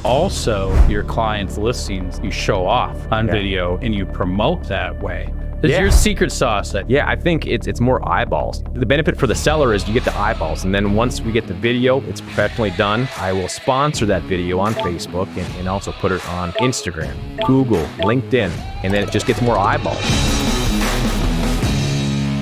also your clients' listings, you show off on video and you promote that way. It's your secret sauce. Yeah, I think it's more eyeballs. The benefit for the seller is you get the eyeballs, and then once we get the video, it's professionally done. I will sponsor that video on Facebook and also put it on Instagram, Google, LinkedIn, and then it just gets more eyeballs.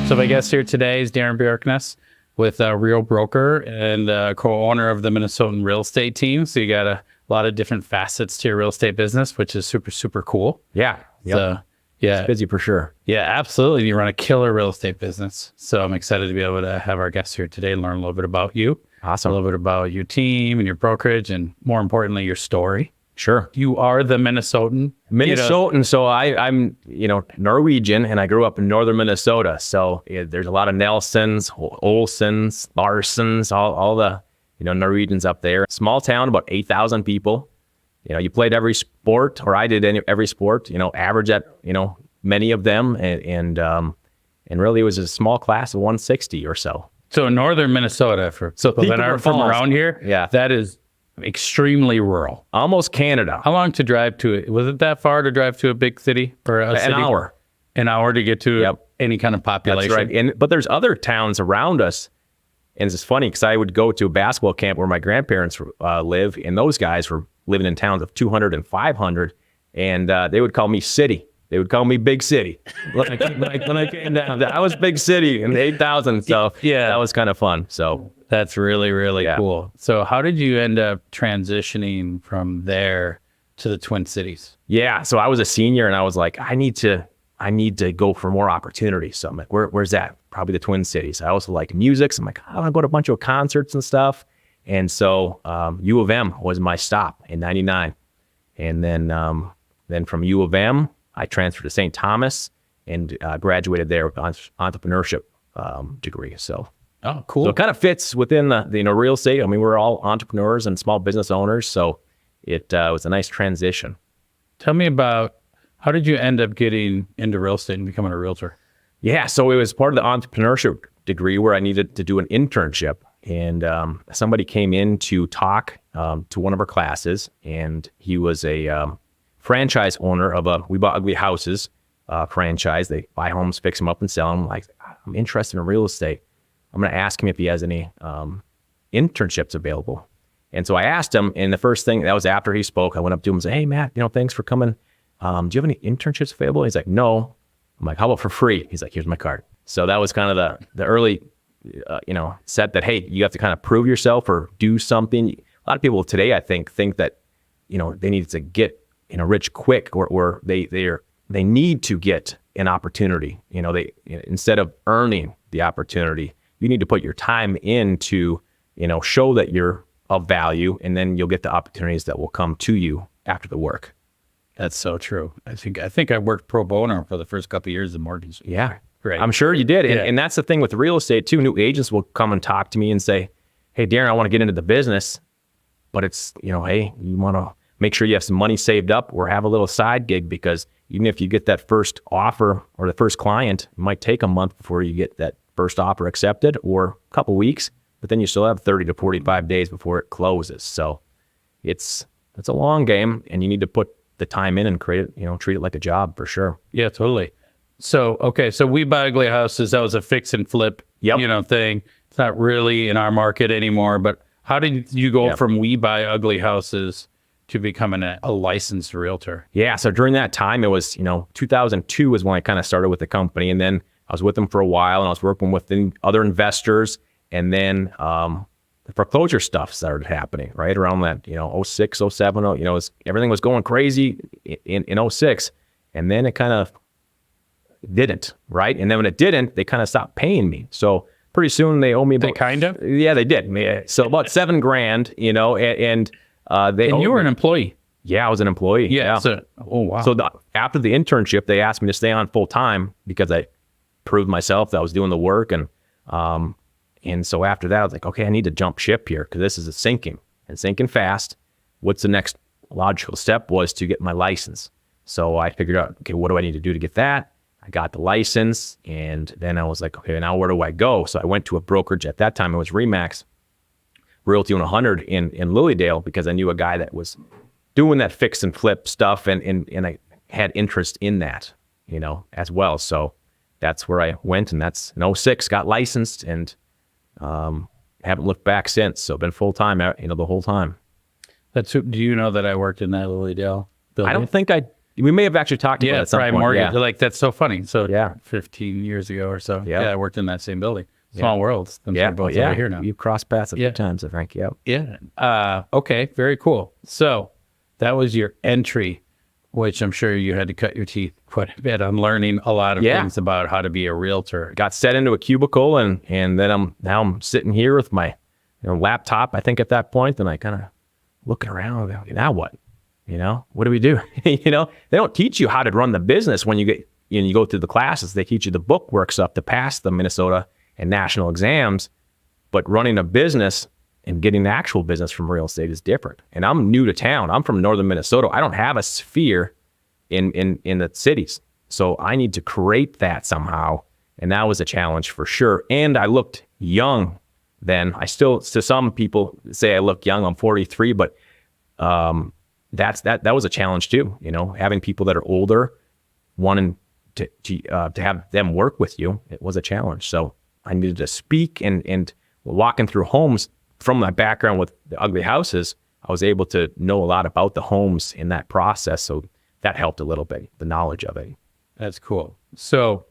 So my guest here today is Darin Bjerknes with Real Broker and co-owner of the Minnesotan real estate team. So you got a lot of different facets to your real estate business, which is super, super cool. Yeah. Yep. So, yeah. It's busy for sure. Yeah, absolutely. You run a killer real estate business. So I'm excited to be able to have our guests here today and learn a little bit about you. Awesome. A little bit about your team and your brokerage and more importantly, your story. Sure. You are the Minnesotan. Minnesotan. So I'm Norwegian, and I grew up in northern Minnesota. So there's a lot of Nelsons, Olsons, Larsons, all the Norwegians up there. Small town, about 8,000 people. You played every sport, or I did every sport. Average at many of them, and really it was a small class of 160 or so. So northern Minnesota, from around here, yeah, that is extremely rural. Almost Canada. How long to drive to it? Was it that far to drive to a big city or a city? An hour. An hour to get to any kind of population. That's right. But there's other towns around us. And it's funny because I would go to a basketball camp where my grandparents live, and those guys were living in towns of 200 and 500, and they would call me city. They would call me big city. When I came down, I was big city in 8,000. So yeah, that was kind of fun. So that's really, really cool. So how did you end up transitioning from there to the Twin Cities? Yeah, so I was a senior, and I was like, I need to go for more opportunities. So I'm like, where's that? Probably the Twin Cities. I also like music. So I'm like, I want to go to a bunch of concerts and stuff. And so U of M was my stop in '99. And then from U of M, I transferred to St. Thomas and graduated there with an entrepreneurship degree. So, oh, cool. So it kind of fits within the real estate. I mean, we're all entrepreneurs and small business owners. So it was a nice transition. Tell me about, how did you end up getting into real estate and becoming a realtor? Yeah, so it was part of the entrepreneurship degree where I needed to do an internship. And somebody came in to talk to one of our classes, and he was a franchise owner of We Bought Ugly Houses franchise. They buy homes, fix them up, and sell them. Like, I'm interested in real estate. I'm going to ask him if he has any internships available. And so I asked him, and the first thing, that was after he spoke, I went up to him and said, hey, Matt, thanks for coming. Do you have any internships available? He's like, no. I'm like, how about for free? He's like, here's my card. So that was kind of the early, set that, hey, you have to kind of prove yourself or do something. A lot of people today, I think that, they need to get, rich quick, or they need to get an opportunity. Instead of earning the opportunity, you need to put your time into, show that you're of value, and then you'll get the opportunities that will come to you after the work. That's so true. I think I worked pro bono for the first couple of years of mortgage. Yeah, great. I'm sure you did. Yeah. And that's the thing with real estate too. New agents will come and talk to me and say, hey, Darin, I want to get into the business, but it's, hey, you want to make sure you have some money saved up or have a little side gig, because even if you get that first offer or the first client, it might take a month before you get that first offer accepted, or a couple weeks, but then you still have 30 to 45 days before it closes. So it's a long game, and you need to put the time in and create it, treat it like a job for sure. Yeah, totally. So, okay. So We Buy Ugly Houses, that was a fix and flip, thing. It's not really in our market anymore, but how did you go from We Buy Ugly Houses to becoming a licensed realtor? Yeah. So during that time, it was, 2002 was when I kind of started with the company, and then I was with them for a while, and I was working with other investors, and then, the foreclosure stuff started happening right around that, 06, 07, everything was going crazy in 06. And then it kind of didn't, right? And then when it didn't, they kind of stopped paying me. So pretty soon they owe me about... They kind of? Yeah, they did. So about $7,000, and they... And you were an employee? Yeah, I was an employee. Yeah. So, oh, wow. So after the internship, they asked me to stay on full time because I proved myself that I was doing the work. And so after that, I was like, okay, I need to jump ship here because this is sinking fast. What's the next logical step was to get my license. So I figured out, okay, what do I need to do to get that? I got the license, and then I was like, okay, now where do I go? So I went to a brokerage. At that time, it was Remax Realty 100 in Lilydale, because I knew a guy that was doing that fix and flip stuff, and I had interest in that, as well. So that's where I went, and that's in 06, got licensed, and haven't looked back since. So been full time, the whole time. Do you know that I worked in that Lily Dale building? I don't think we may have actually talked about it at some point. Mortgage. Like, that's so funny. So yeah, 15 years ago or so. Yeah, I worked in that same building. Small worlds. We're both over here now. You've crossed paths a few times, I think. Yep. Yeah. Okay. Very cool. So that was your entry, which I'm sure you had to cut your teeth quite a bit on learning a lot of things about how to be a realtor. Got set into a cubicle, and then I'm sitting here with my laptop, I think, at that point, and I kind of looking around. Now what? What do we do? They don't teach you how to run the business when you go through the classes. They teach you the bookwork stuff to pass the Minnesota and national exams, but running a business and getting the actual business from real estate is different. And I'm new to town. I'm from northern Minnesota. I don't have a sphere in the cities. So I need to create that somehow. And that was a challenge for sure. And I looked young then. I still, to some people say I look young. I'm 43, but that was a challenge too. Having people that are older, wanting to have them work with you, it was a challenge. So I needed to speak, and walking through homes from my background with the ugly houses, I was able to know a lot about the homes in that process. So that helped a little bit, the knowledge of it. That's cool. So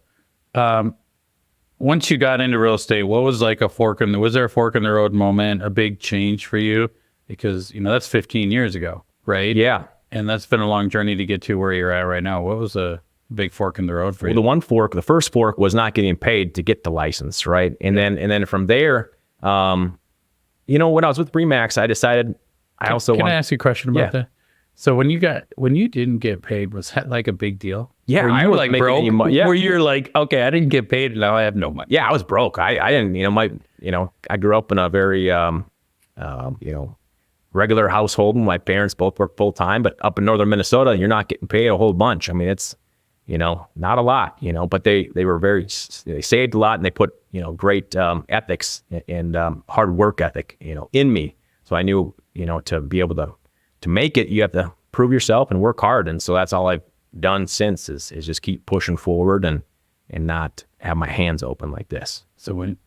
once you got into real estate, what was like was there a fork in the road moment, a big change for you? Because, that's 15 years ago, right? Yeah. And that's been a long journey to get to where you're at right now. What was a big fork in the road for you? The first fork was not getting paid to get the license, right? And then from there, when I was with Remax, I decided Can I ask you a question about that? So when you didn't get paid, was that like a big deal? Yeah, I was like broke. Where you're like, okay, I didn't get paid, and now I have no money. Yeah, I was broke. I didn't. I grew up in a very regular household. My parents both worked full time, but up in northern Minnesota, you're not getting paid a whole bunch. I mean, it's not a lot. But they saved a lot, and they put great ethics and hard work ethic in me. So I knew to be able to make it, you have to prove yourself and work hard. And so that's all I've done since is just keep pushing forward and not have my hands open like this. So when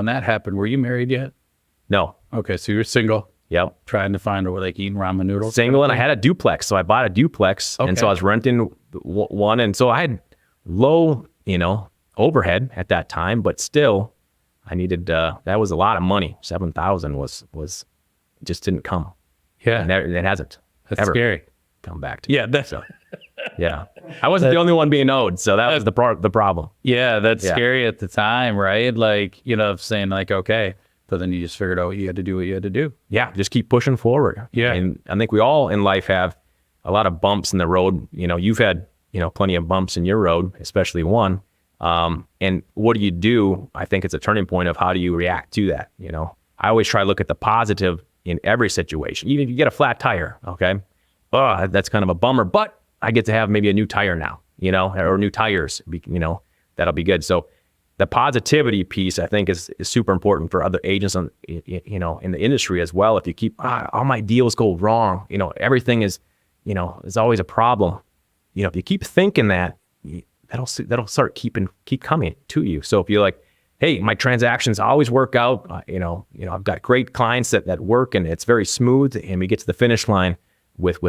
that happened, were you married yet? No. Okay. So you're single. Yep. Trying to find like eating ramen noodles. Single, and I had a duplex. So I bought a duplex. Okay. And so I was renting one. And so I had low, overhead at that time, but still I needed, that was a lot of money. 7,000 was just didn't come. Yeah. And it hasn't. That's ever scary. Come back to yeah. Yeah. I wasn't the only one being owed. So that was the problem. Yeah. That's scary at the time, right? Like, saying like, okay, but then you just figured out you had to do what you had to do. Yeah. Just keep pushing forward. Yeah. And I think we all in life have a lot of bumps in the road. You've had, plenty of bumps in your road, especially one. And what do? I think it's a turning point of how do you react to that? I always try to look at the positive in every situation. Even if you get a flat tire, okay, that's kind of a bummer, but I get to have maybe a new tire now, or new tires, that'll be good. So the positivity piece, I think, is super important for other agents in the industry as well. If you keep, all my deals go wrong, everything is, is always a problem. If you keep thinking that, that'll start keep coming to you. So if you're like, hey, my transactions always work out, I've got great clients that work, and it's very smooth, and we get to the finish line with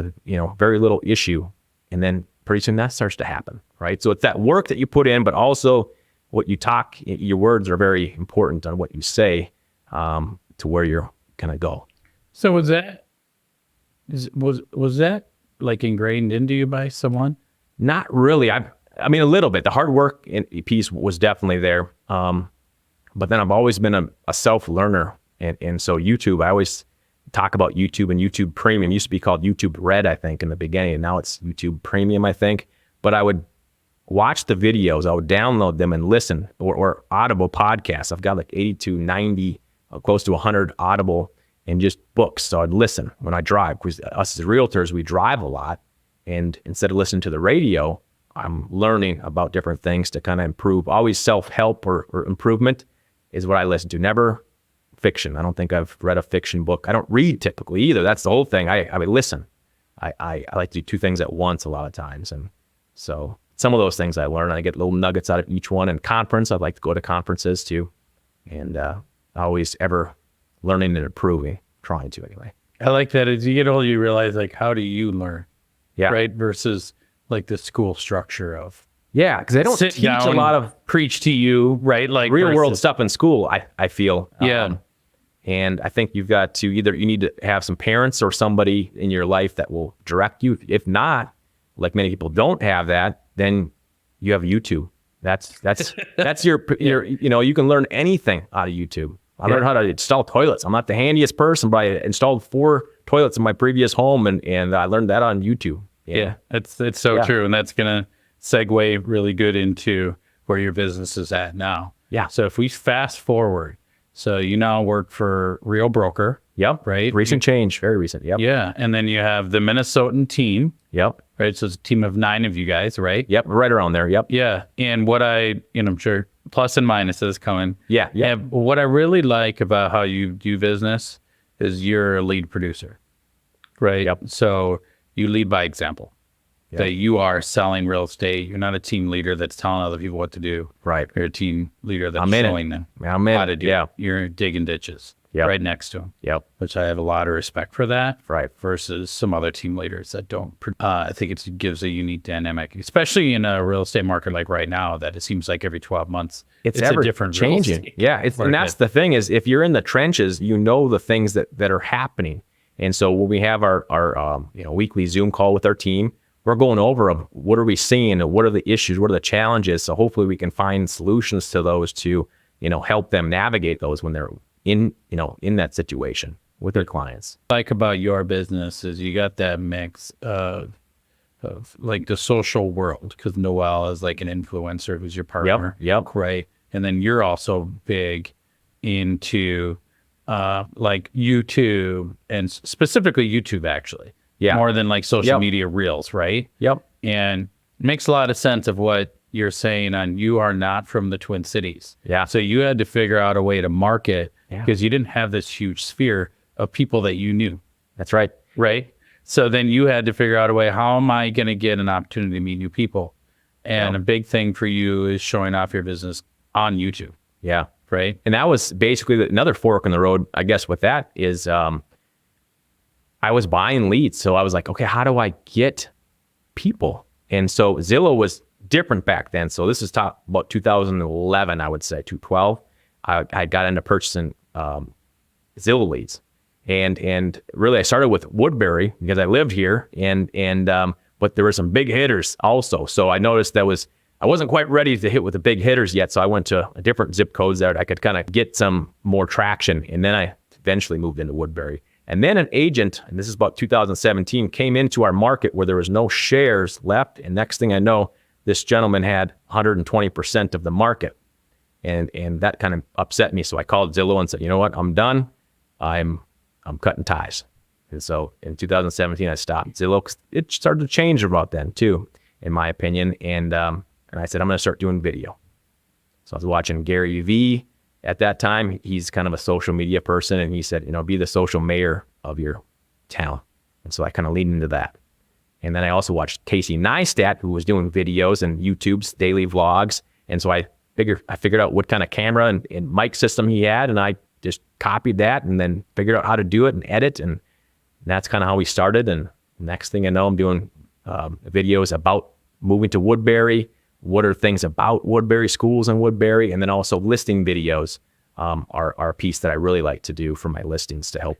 very little issue, and then pretty soon that starts to happen, right? So it's that work that you put in, but also what you talk. Your words are very important on what you say to where you're gonna go. So was that like ingrained into you by someone? Not really. I mean, a little bit. The hard work piece was definitely there. But then I've always been a self-learner. And so YouTube, I always talk about YouTube and YouTube Premium. It used to be called YouTube Red, I think, in the beginning. And now it's YouTube Premium, I think. But I would watch the videos. I would download them and listen, or Audible podcasts. I've got like 80 to 90, close to 100 Audible and just books. So I'd listen when I drive, because us as realtors, we drive a lot. And instead of listening to the radio, I'm learning about different things to kind of improve. Always self-help or improvement is what I listen to. Never fiction. I don't think I've read a fiction book. I don't read typically either. That's the whole thing. I listen. I like to do two things at once a lot of times. And so some of those things I learn, I get little nuggets out of each one. And conference, I'd like to go to conferences too. And always ever learning and improving, trying to anyway. I like that. As you get older, you realize like, how do you learn? Yeah. Right. Versus like the school structure of because they don't sit teach down, a lot of preach to you, right? Like real world stuff in school, I feel. Yeah. And I think you've got to you need to have some parents or somebody in your life that will direct you. If not, like many people don't have that, then you have YouTube. That's your you can learn anything out of YouTube. I learned how to install toilets. I'm not the handiest person, but I installed 4 toilets in my previous home, and I learned that on YouTube. Yeah, it's so true, and that's gonna segue really good into where your business is at now. Yeah. So if we fast forward, so you now work for Real Broker. Yep. Right. Recent change, very recent. Yep. Yeah, and then you have the Minnesotan team. Yep. Right. So it's a team of 9 of you guys, right? Yep. Right around there. Yep. Yeah. And what I'm sure plus and minuses coming. Yeah. Yeah. And what I really like about how you do business is you're a lead producer, right? Yep. So you lead by example. Yep. That you are selling real estate. You're not a team leader that's telling other people what to do. Right. You're a team leader that's I'm in showing them I'm in how to do Yeah. it. You're digging ditches Yep. right next to them. Yep. Which I have a lot of respect for that. Right. Versus some other team leaders that don't. I think it gives a unique dynamic, especially in a real estate market like right now, that it seems like every 12 months it's a ever different real changing. estate Yeah. And that's the thing is, if you're in the trenches, you know the things that are happening. And so when we have our weekly Zoom call with our team, we're going over what are we seeing and what are the issues, what are the challenges. So hopefully we can find solutions to those to help them navigate those when they're in that situation with their clients. What I like about your business is you got that mix of like the social world, because Noelle is like an influencer who's your partner. Yep. Right. And then you're also big into like YouTube, and specifically YouTube actually. Yeah. More than like social media reels, right? Yep. And it makes a lot of sense of what you're saying on you are not from the Twin Cities. Yeah. So you had to figure out a way to market Yeah. because you didn't have this huge sphere of people that you knew. That's right. Right. So then you had to figure out a way, how am I going to get an opportunity to meet new people? And a big thing for you is showing off your business on YouTube. Yeah. Right. And that was basically another fork in the road, I guess, with that is I was buying leads. So I was like, okay, how do I get people? And so Zillow was different back then. So this is about 2011, I would say, 2012. I got into purchasing Zillow leads. And really I started with Woodbury because I lived here but there were some big hitters also. So I noticed I wasn't quite ready to hit with the big hitters yet. So I went to a different zip codes that I could kind of get some more traction. And then I eventually moved into Woodbury. And then an agent, and this is about 2017, came into our market where there was no shares left. And next thing I know, this gentleman had 120% of the market. And that kind of upset me. So I called Zillow and said, you know what, I'm done. I'm cutting ties. And so in 2017, I stopped Zillow. It started to change about then too, in my opinion. And I said, I'm going to start doing video. So I was watching Gary Vee at that time. He's kind of a social media person. And he said, be the social mayor of your town. And so I kind of leaned into that. And then I also watched Casey Neistat, who was doing videos and YouTube's daily vlogs. And so I figured out what kind of camera and mic system he had. And I just copied that and then figured out how to do it and edit. And that's kind of how we started. And next thing I know, I'm doing videos about moving to Woodbury. What are things about Woodbury, schools in Woodbury? And then also listing videos are a piece that I really like to do for my listings to help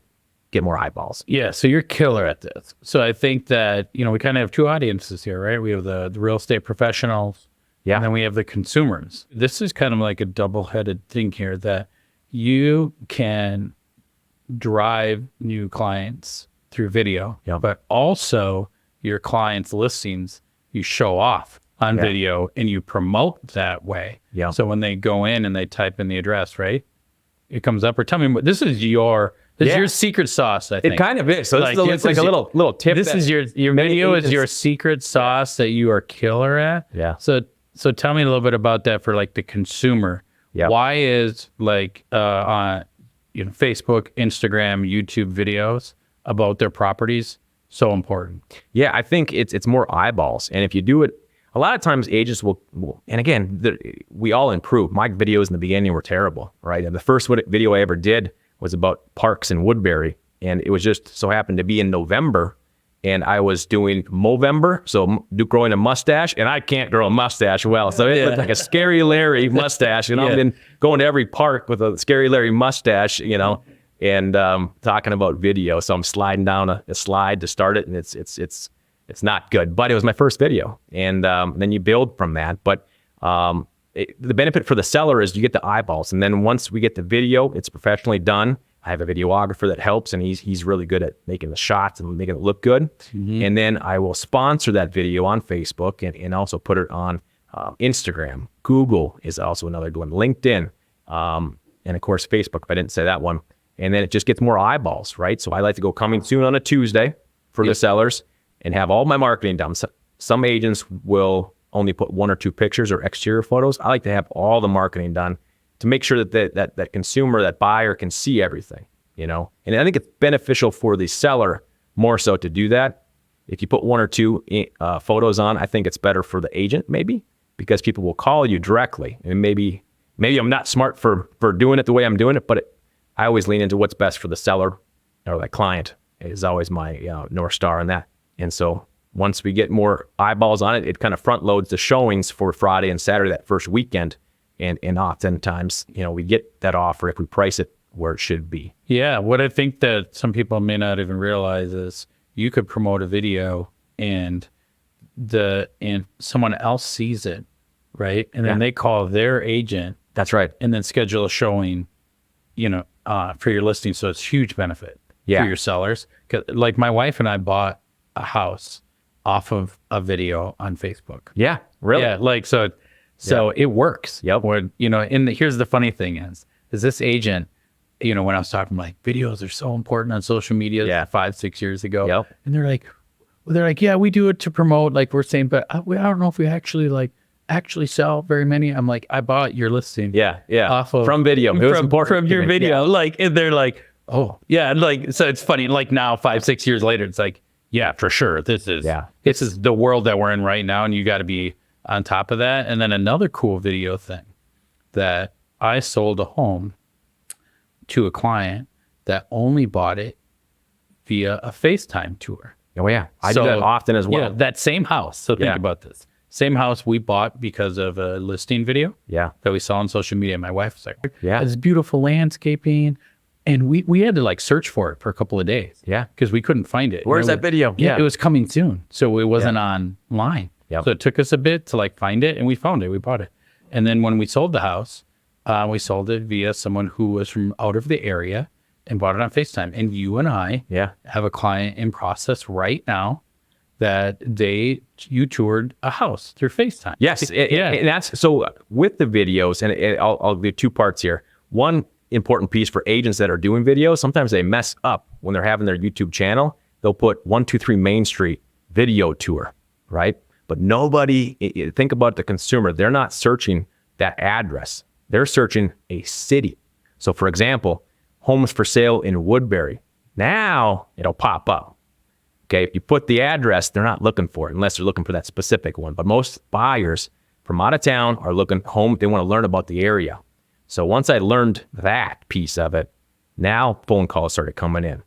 get more eyeballs. Yeah, so you're killer at this. So I think that, we kind of have two audiences here, right? We have the real estate professionals, and then we have the consumers. This is kind of like a double-headed thing here, that you can drive new clients through video, but also your clients' listings, you show off on video and you promote that way. Yeah. So when they go in and they type in the address, right, it comes up. Or tell me what this is your secret sauce. I think it kind of is. So it's like a little tip. This is your video is your secret sauce that you are killer at. Yeah. So tell me a little bit about that for like the consumer. Yeah. Why is like on Facebook, Instagram, YouTube videos about their properties so important. Yeah, I think it's more eyeballs. And if you do it, a lot of times agents will and again, we all improve. My videos in the beginning were terrible, right? And the first video I ever did was about parks in Woodbury. And it was just so happened to be in November. And I was doing Movember, so growing a mustache, and I can't grow a mustache well. So it looked like a Scary Larry mustache. And I've been going to every park with a Scary Larry mustache, and talking about video. So I'm sliding down a slide to start it, and it's not good. But it was my first video, and then you build from that. But the benefit for the seller is you get the eyeballs, and then once we get the video, it's professionally done. I have a videographer that helps, and he's really good at making the shots and making it look good. And then I will sponsor that video on Facebook and also put it on Instagram. Google is also another good one. LinkedIn, and of course Facebook, if I didn't say that one. And then it just gets more eyeballs, right? So I like to go coming soon on a Tuesday for the sellers and have all my marketing done. So some agents will only put 1 or 2 pictures or exterior photos. I like to have all the marketing done to make sure that consumer, that buyer can see everything, And I think it's beneficial for the seller more so to do that. If you put 1 or 2 photos on, I think it's better for the agent maybe, because people will call you directly. And maybe I'm not smart for doing it the way I'm doing it, but I always lean into what's best for the seller or that client is always my North Star on that. And so once we get more eyeballs on it, it kind of front loads the showings for Friday and Saturday, that first weekend. And oftentimes, we get that offer if we price it where it should be. Yeah. What I think that some people may not even realize is you could promote a video and someone else sees it, right? And then they call their agent. That's right. And then schedule a showing, for your listing. So it's huge benefit for your sellers. 'Cause, like my wife and I bought a house off of a video on Facebook. Yeah. Really? Yeah. So it works. Yep. Here's the funny thing is this agent, when I was talking, like, videos are so important on social media 5-6 years ago. Yep. And they're like, yeah, we do it to promote, like we're saying, but I don't know if we actually sell very many. I'm like, I bought your listing. Yeah. Off of from video. It was important from your video. Yeah. And they're like, oh yeah. And so it's funny. Like now 5-6 years later, it's like, yeah, for sure. This is the world that we're in right now. And you got to be on top of that. And then another cool video thing that I sold a home to a client that only bought it via a FaceTime tour. Oh yeah. I do that often as well. Yeah, that same house. So think about this. Same house we bought because of a listing video that we saw on social media. My wife was like, it's beautiful landscaping. And we had to search for it for a couple of days. Yeah. Because we couldn't find it. Where's that video? Yeah. It was coming soon. So it wasn't online. Yep. So it took us a bit to find it, and we found it. We bought it. And then when we sold the house, we sold it via someone who was from out of the area and bought it on FaceTime. And you and I have a client in process right now that you toured a house through FaceTime. Yes. And that's so with the videos, and I'll do 2 parts here. One important piece for agents that are doing videos, sometimes they mess up when they're having their YouTube channel. They'll put 123 Main Street video tour, right? But think about the consumer. They're not searching that address. They're searching a city. So for example, homes for sale in Woodbury. Now it'll pop up. Okay. If you put the address, they're not looking for it unless they're looking for that specific one. But most buyers from out of town are looking home. They want to learn about the area. So once I learned that piece of it, now phone calls started coming in.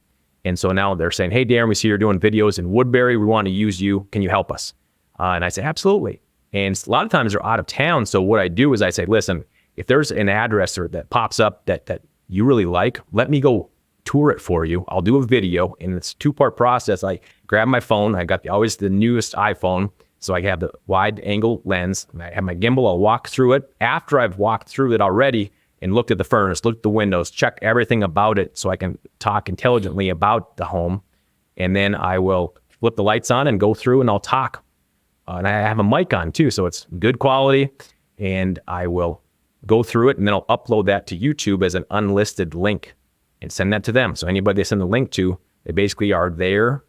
And so now they're saying, hey, Darin, we see you're doing videos in Woodbury. We want to use you. Can you help us? And I say, absolutely. And a lot of times they're out of town. So what I do is I say, listen, if there's an address that pops up that you really like, let me go tour it for you. I'll do a video, and it's a 2-part process. I grab my phone. I got always the newest iPhone. So I have the wide angle lens. I have my gimbal. I'll walk through it. After I've walked through it already and looked at the furnace, looked at the windows, check everything about it so I can talk intelligently about the home. And then I will flip the lights on and go through and I'll talk. And I have a mic on too, so it's good quality. And I will go through it, and then I'll upload that to YouTube as an unlisted link and send that to them. So anybody they send the link to, they basically are there,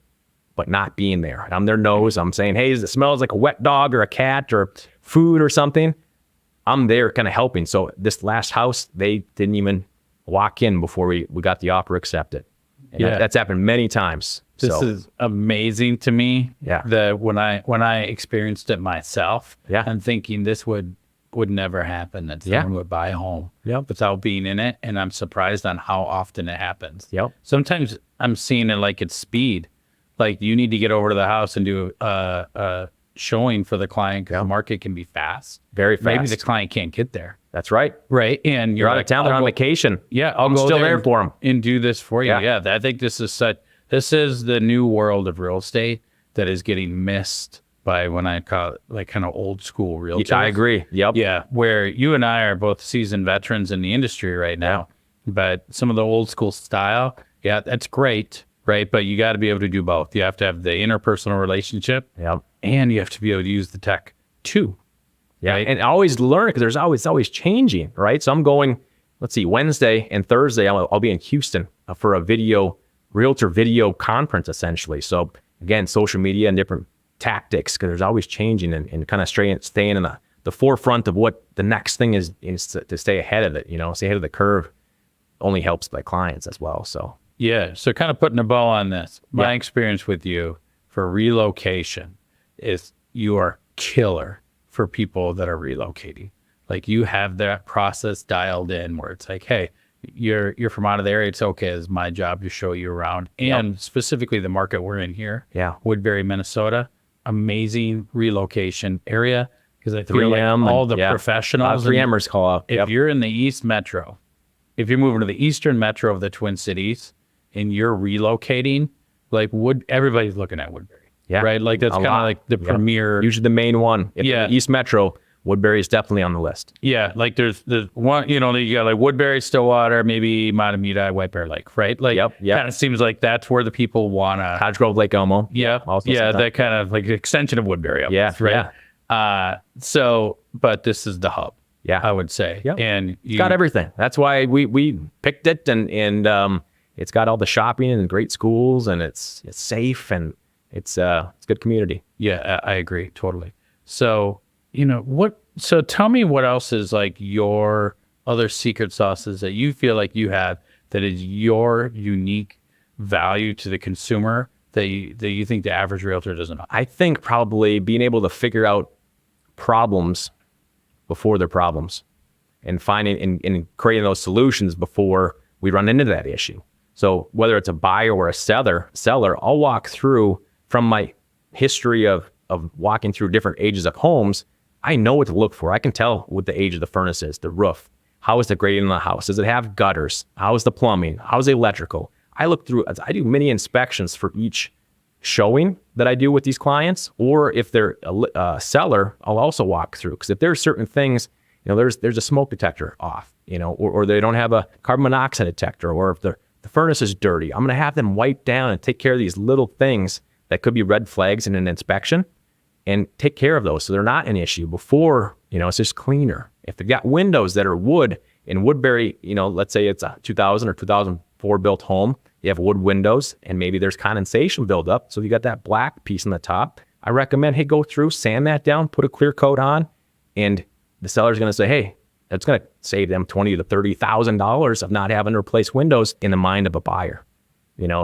but not being there. And I'm their nose. I'm saying, hey, it smells like a wet dog or a cat or food or something. I'm there kind of helping. So this last house, they didn't even walk in before we got the offer accepted. And that's happened many times. This is amazing to me. Yeah. That when I experienced it myself, Yeah. I'm thinking this would never happen, that someone would buy a home without being in it. And I'm surprised on how often it happens. Yep. Sometimes I'm seeing it like it's speed. Like you need to get over to the house and do a showing for the client, because the market can be fast. Very fast. Maybe the client can't get there. That's right. Right. And You're out of town, they're on vacation. Yeah. I'm go still there for them and do this for you. Yeah. I think this is the new world of real estate that is getting missed by, when I call it, like kind of old school realtors. I agree. Yep. Yeah. Where you and I are both seasoned veterans in the industry right now, but some of the old school style, that's great. Right. But you got to be able to do both. You have to have the interpersonal relationship. Yep. And you have to be able to use the tech too. Yeah. Right? And always learn, because it's always changing. Right. So I'm going, let's see, Wednesday and Thursday, I'll be in Houston for a realtor video conference, essentially. So again, social media and different tactics, because there's always changing, and kind of staying in the forefront of what the next thing is to stay ahead of it, stay ahead of the curve only helps my clients as well. So yeah. So kind of putting a bow on this, my experience with you for relocation is you are killer for people that are relocating. Like you have that process dialed in where it's like, hey, you're from out of the area. It's okay. It's my job to show you around. And specifically the market we're in here, Woodbury, Minnesota, amazing relocation area. Because I feel like all the professionals, 3Mers call out. If you're in the East Metro, if you're moving to the Eastern Metro of the Twin Cities and you're relocating, like everybody's looking at Woodbury. Yeah. Right. Like that's kind of like the premier. Usually the main one. If the East Metro, Woodbury is definitely on the list. Yeah. Like there's one, you got like Woodbury, Stillwater, maybe Matamidi, White Bear Lake, right? Like kind of seems like that's where the people want to. Cottage Grove, Lake Elmo. Yeah. That kind of like extension of Woodbury. Right. But this is the hub. Yeah. I would say. Yep. And it's got everything. That's why we picked it, and it's got all the shopping and great schools, and it's safe, and it's good community. Yeah, I agree totally. So, so tell me what else is like your other secret sauces that you feel like you have that is your unique value to the consumer that you think the average realtor doesn't know? I think probably being able to figure out problems before they're problems, and finding and creating those solutions before we run into that issue. So whether it's a buyer or a seller, I'll walk through from my history of walking through different ages of homes. I know what to look for. I can tell what the age of the furnace is, the roof. How is the grading in the house? Does it have gutters? How is the plumbing? How is the electrical? I do mini inspections for each showing that I do with these clients. Or if they're a seller, I'll also walk through. Because if there's certain things, there's a smoke detector off, or they don't have a carbon monoxide detector, or if the furnace is dirty, I'm going to have them wipe down and take care of these little things that could be red flags in an inspection, and take care of those so they're not an issue before, it's just cleaner. If they've got windows that are wood in Woodbury, let's say it's a 2000 or 2004 built home, you have wood windows and maybe there's condensation buildup. So you got that black piece on the top. I recommend, hey, go through, sand that down, put a clear coat on, and the seller's going to say, hey, that's going to save them $20,000 to $30,000 of not having to replace windows in the mind of a buyer.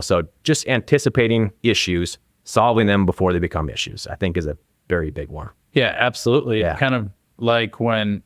So just anticipating issues, solving them before they become issues, I think is a very big one. Yeah, absolutely. Yeah. Kind of like when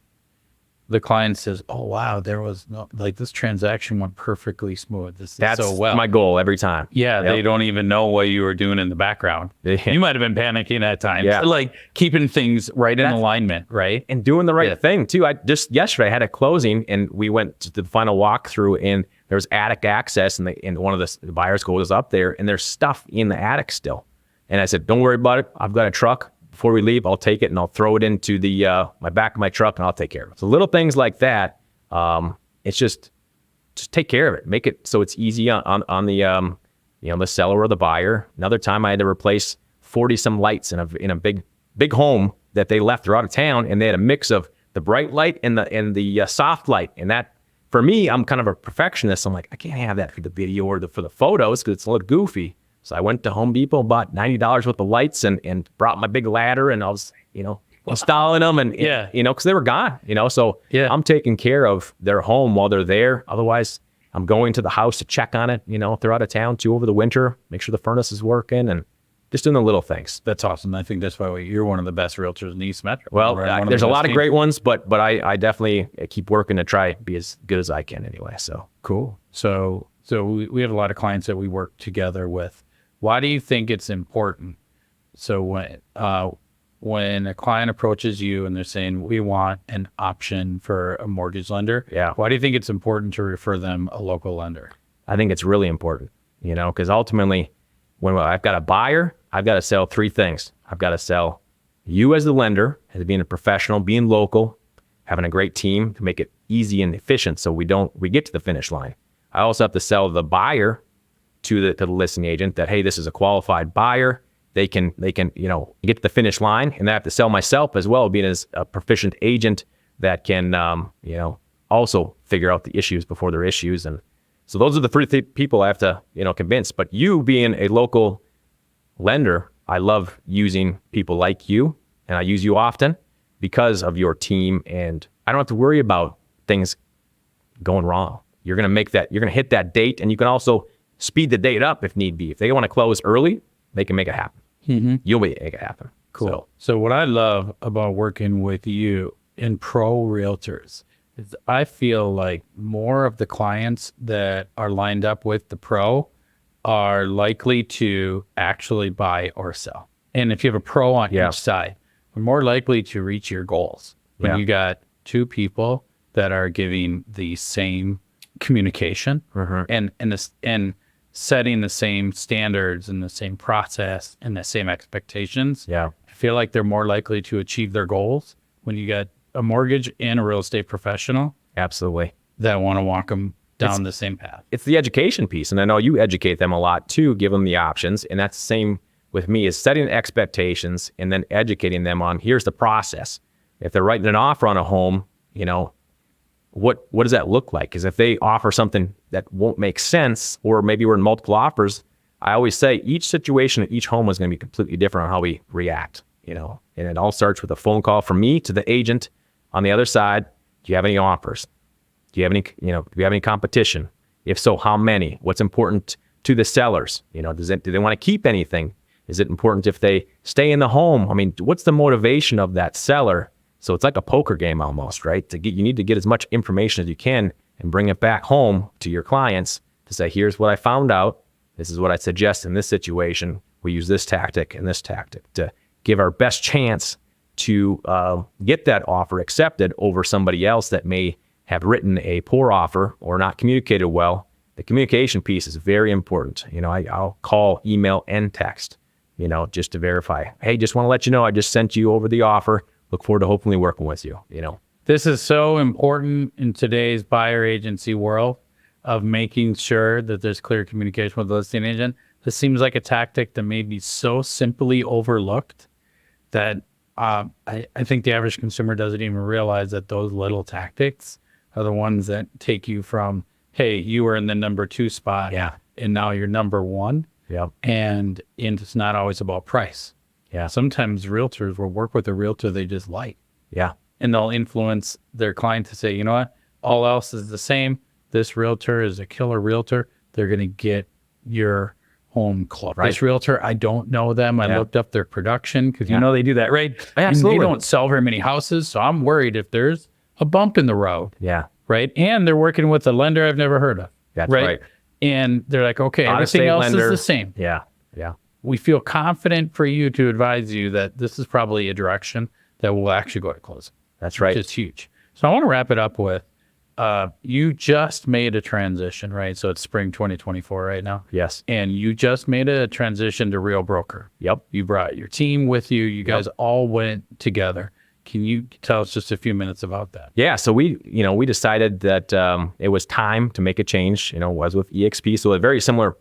the client says, oh, wow, there was this transaction went perfectly smooth. That's so well. my goal every time. Yeah. Yep. They don't even know what you were doing in the background. You might've been panicking at times. Yeah. Like keeping things right in alignment, right? And doing the right thing too. I just yesterday I had a closing and we went to the final walkthrough, and there was attic access, and one of the buyers goes up there and there's stuff in the attic still. And I said, don't worry about it. I've got a truck. Before we leave, I'll take it and I'll throw it into the my back of my truck, and I'll take care of it. So little things like that. It's just take care of it. Make it so it's easy on the the seller or the buyer. Another time I had to replace 40 some lights in a big home that they left. They're out of town, and they had a mix of the bright light and the soft light. And that, for me, I'm kind of a perfectionist. I'm like, I can't have that for the video or for the photos because it's a little goofy. So I went to Home Depot, bought $90 worth of lights, and brought my big ladder, and I was, installing them, and because they were gone, So I'm taking care of their home while they're there. Otherwise, I'm going to the house to check on it, if they're out of town too over the winter, make sure the furnace is working and just doing the little things. That's awesome. I think that's why you're one of the best realtors in East Metro. Well, there's a lot of great ones, but I definitely keep working to try be as good as I can anyway. So cool. So we have a lot of clients that we work together with. Why do you think it's important? So when a client approaches you and they're saying, we want an option for a mortgage lender, why do you think it's important to refer them a local lender? I think it's really important, because ultimately when I've got a buyer, I've got to sell three things. I've got to sell you as the lender, as being a professional, being local, having a great team to make it easy and efficient so we get to the finish line. I also have to sell the buyer to the listing agent that, hey, this is a qualified buyer. They can get to the finish line, and I have to sell myself as well, being as a proficient agent that can, also figure out the issues before they're issues. And so those are the three people I have to, convince. But you being a local lender, I love using people like you, and I use you often because of your team, and I don't have to worry about things going wrong. You're going to hit that date, and you can also speed the date up if need be. If they want to close early, they can make it happen. Mm-hmm. You'll make it happen. Cool. So what I love about working with you in pro realtors is I feel like more of the clients that are lined up with the pro are likely to actually buy or sell. And if you have a pro on each side, we're more likely to reach your goals. When you got two people that are giving the same communication and setting the same standards and the same process and the same expectations, I feel like they're more likely to achieve their goals when you got a mortgage and a real estate professional. Absolutely. That want to walk them down the same path. It's the education piece. And I know you educate them a lot too, give them the options. And that's the same with me, is setting expectations and then educating them on, here's the process. If they're writing an offer on a home, what does that look like? Because if they offer something that won't make sense, or maybe we're in multiple offers, I always say each situation at each home is going to be completely different on how we react, and it all starts with a phone call from me to the agent on the other side. Do you have any offers? Do you have any, do you have any competition? If so, how many? What's important to the sellers? Do they want to keep anything? Is it important if they stay in the home? I mean, what's the motivation of that seller? So it's like a poker game almost, right? You need to get as much information as you can and bring it back home to your clients to say, here's what I found out. This is what I suggest in this situation. We use this tactic and this tactic to give our best chance to get that offer accepted over somebody else that may have written a poor offer or not communicated well. The communication piece is very important. I'll call, email, and text, just to verify. Hey, just want to let you know, I just sent you over the offer. Look forward to hopefully working with you, This is so important in today's buyer agency world of making sure that there's clear communication with the listing agent. This seems like a tactic that may be so simply overlooked that I think the average consumer doesn't even realize that those little tactics are the ones that take you from, hey, you were in the number 2 spot, and now you're number 1. Yep. And it's not always about price. Yeah. Sometimes realtors will work with a realtor they just like. Yeah. And they'll influence their client to say, you know what, all else is the same. This realtor is a killer realtor. They're going to get your home closed. Right. This realtor, I don't know them. I looked up their production because they do that, right? Absolutely. And they don't sell very many houses. So I'm worried if there's a bump in the road. Yeah. Right. And they're working with a lender I've never heard of. That's right. And they're like, okay, everything else is the same. Yeah. Yeah. We feel confident for you to advise you that this is probably a direction that will actually go to closing. That's right. Which is huge. So I want to wrap it up with, you just made a transition, right? So it's spring 2024 right now. Yes. And you just made a transition to Real Broker. Yep. You brought your team with you. You guys all went together. Can you tell us just a few minutes about that? Yeah. So we decided that it was time to make a change, was with EXP. So a very similar,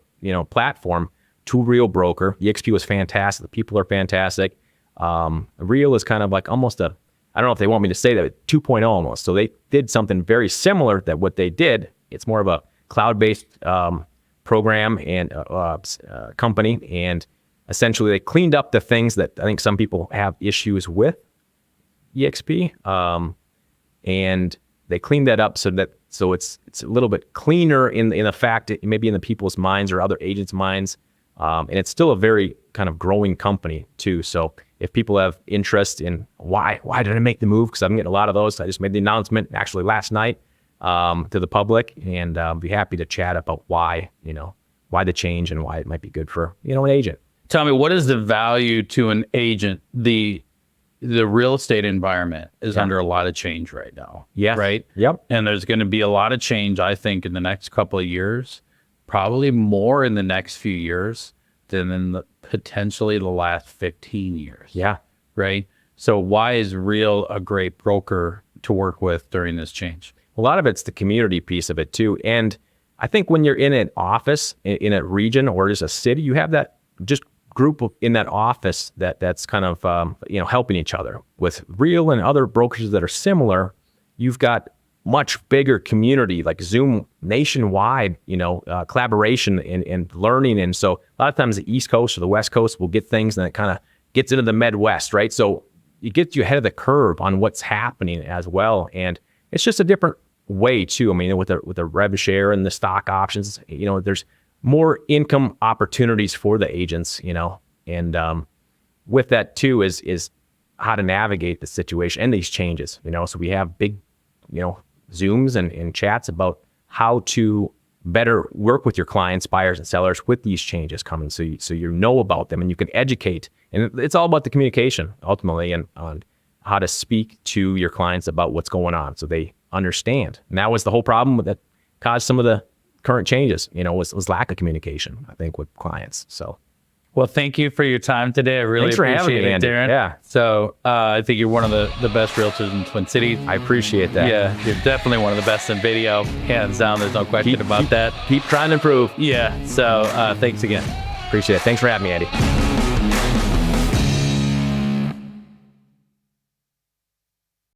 platform to Real Broker. EXP was fantastic. The people are fantastic. Real is kind of like almost I don't know if they want me to say that, 2.0 almost. So they did something very similar that what they did. It's more of a cloud-based program and company. And essentially they cleaned up the things that I think some people have issues with EXP. And they cleaned that up so that So it's a little bit cleaner in the fact that maybe in the people's minds or other agents' minds. And it's still a very kind of growing company too. So if people have interest in why did I make the move? Because I'm getting a lot of those. I just made the announcement actually last night to the public, and be happy to chat about why the change and why it might be good for, an agent. Tell me, what is the value to an agent? The real estate environment is under a lot of change right now. Yeah. Right? Yep. And there's going to be a lot of change, I think, in the next couple of years, probably more in the next few years than in potentially the last 15 years. Yeah. Right? So why is Real a great broker to work with during this change? A lot of it's the community piece of it too. And I think when you're in an office, in a region or just a city, you have that just group in that office that's kind of helping each other. With Real and other brokerages that are similar, you've got much bigger community, like Zoom nationwide, collaboration and learning. And so a lot of times the East Coast or the West Coast will get things, and it kind of gets into the Midwest, right? So it gets you ahead of the curve on what's happening as well. And it's just a different way too. I mean, with the rev share and the stock options, there's more income opportunities for the agents, and with that too is how to navigate the situation and these changes, so we have big, Zooms and chats about how to better work with your clients, buyers and sellers with these changes coming. So you know about them and you can educate, and it's all about the communication ultimately and on how to speak to your clients about what's going on so they understand. And that was the whole problem that caused some of the current changes, was lack of communication, I think, with clients. So, well, thank you for your time today. I really appreciate it, Darin. Yeah. So I think you're one of the best realtors in Twin Cities. I appreciate that. Yeah, you're definitely one of the best in video, hands down. There's no question about that. Keep trying to improve. Yeah. So thanks again. Appreciate it. Thanks for having me, Andy.